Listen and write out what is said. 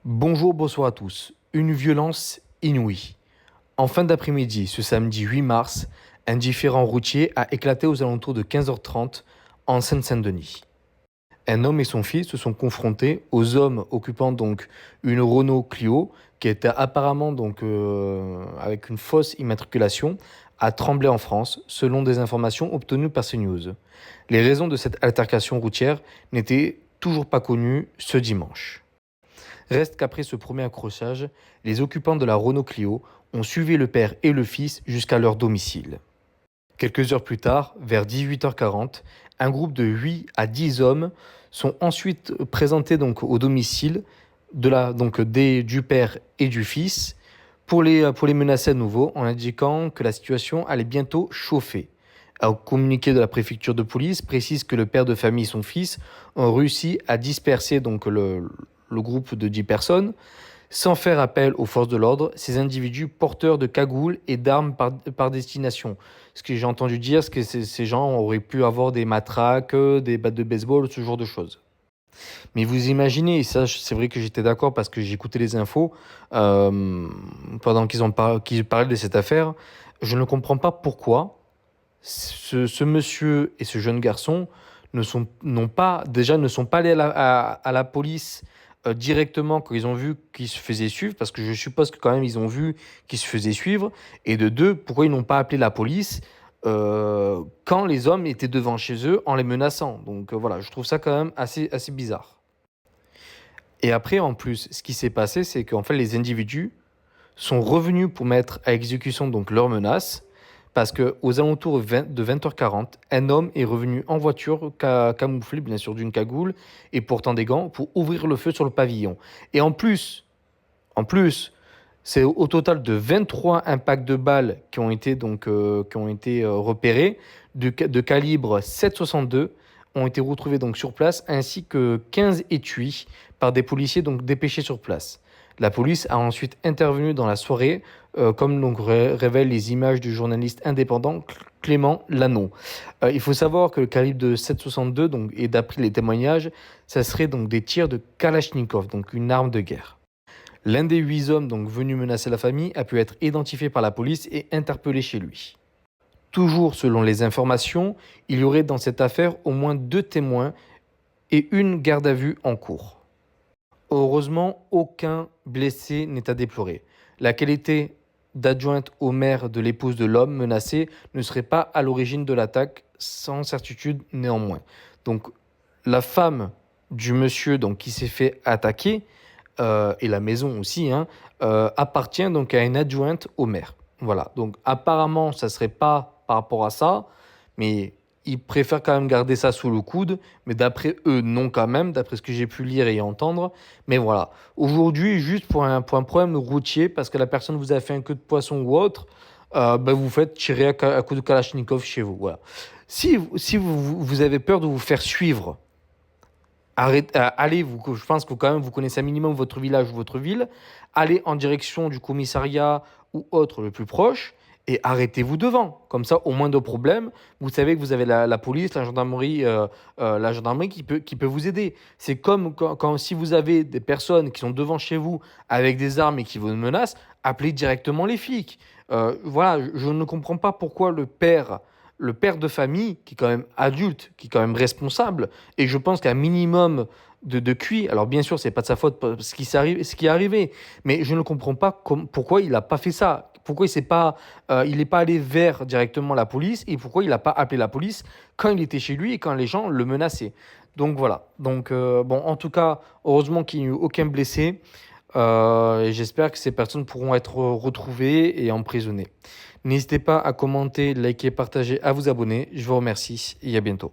Bonjour, bonsoir à tous. Une violence inouïe. En fin d'après-midi, ce samedi 8 mars, un différend routier a éclaté aux alentours de 15h30 en Seine-Saint-Denis. Un homme et son fils se sont confrontés aux hommes occupant donc une Renault Clio qui était apparemment avec une fausse immatriculation à Tremblay en France, selon des informations obtenues par CNews. Les raisons de cette altercation routière n'étaient toujours pas connues ce dimanche. Reste qu'après ce premier accrochage, les occupants de la Renault Clio ont suivi le père et le fils jusqu'à leur domicile. Quelques heures plus tard, vers 18h40, un groupe de 8 à 10 hommes sont ensuite présentés au domicile du père et du fils pour les menacer à nouveau en indiquant que la situation allait bientôt chauffer. Un communiqué de la préfecture de police précise que le père de famille et son fils ont réussi à disperser le groupe de 10 personnes sans faire appel aux forces de l'ordre, ces individus porteurs de cagoules et d'armes par destination. Ce que j'ai entendu dire, c'est que ces gens auraient pu avoir des matraques, des battes de baseball, ce genre de choses. Mais vous imaginez, et ça c'est vrai que j'étais d'accord parce que j'écoutais les infos pendant qu'ils parlaient de cette affaire, je ne comprends pas pourquoi ce monsieur et ce jeune garçon ne sont pas allés à la police directement quand ils ont vu qu'ils se faisaient suivre, parce que je suppose que quand même ils ont vu qu'ils se faisaient suivre, et de deux, pourquoi ils n'ont pas appelé la police quand les hommes étaient devant chez eux en les menaçant. Donc voilà, je trouve ça quand même assez bizarre. Et après, en plus, ce qui s'est passé, c'est qu'en fait, les individus sont revenus pour mettre à exécution donc leurs menaces, parce qu'aux alentours de 20h40, un homme est revenu en voiture, camouflé bien sûr d'une cagoule et portant des gants, pour ouvrir le feu sur le pavillon. Et en plus, c'est au total de 23 impacts de balles qui ont été repérés, de calibre 7,62, ont été retrouvés donc sur place, ainsi que 15 étuis par des policiers donc dépêchés sur place. La police a ensuite intervenu dans la soirée, comme révèlent les images du journaliste indépendant Clément Lano. Il faut savoir que le calibre de 7,62, et d'après les témoignages, ça serait donc des tirs de Kalachnikov, donc une arme de guerre. L'un des 8 hommes venus menacer la famille a pu être identifié par la police et interpellé chez lui. Toujours selon les informations, il y aurait dans cette affaire au moins 2 témoins et une garde à vue en cours. Heureusement, aucun blessé n'est à déplorer. La qualité d'adjointe au maire de l'épouse de l'homme menacé ne serait pas à l'origine de l'attaque, sans certitude néanmoins. Donc la femme du monsieur qui s'est fait attaquer, et la maison aussi, appartient donc à une adjointe au maire. Voilà, donc apparemment ça serait pas par rapport à ça, mais ils préfèrent quand même garder ça sous le coude, mais d'après eux, non quand même, d'après ce que j'ai pu lire et entendre. Mais voilà, aujourd'hui, juste pour un problème routier, parce que la personne vous a fait un queue de poisson ou autre, vous faites tirer à coup de Kalachnikov chez vous. Voilà. Si vous avez peur de vous faire suivre, allez, je pense que quand même vous connaissez un minimum votre village ou votre ville, allez en direction du commissariat ou autre le plus proche et arrêtez-vous devant. Comme ça, au moindre problème, vous savez que vous avez la police, la gendarmerie qui peut vous aider. C'est comme si vous avez des personnes qui sont devant chez vous avec des armes et qui vous menacent, appelez directement les flics. Voilà, je ne comprends pas pourquoi le père de famille, qui est quand même adulte, qui est quand même responsable, et je pense qu'un minimum de QI, alors bien sûr, c'est pas de sa faute ce qui est arrivé, mais je ne comprends pas pourquoi il n'a pas fait ça. Pourquoi il n'est pas allé vers directement la police, et pourquoi il n'a pas appelé la police quand il était chez lui et quand les gens le menaçaient. Donc voilà. En tout cas, heureusement qu'il n'y a eu aucun blessé. Et j'espère que ces personnes pourront être retrouvées et emprisonnées. N'hésitez pas à commenter, liker, partager, à vous abonner. Je vous remercie et à bientôt.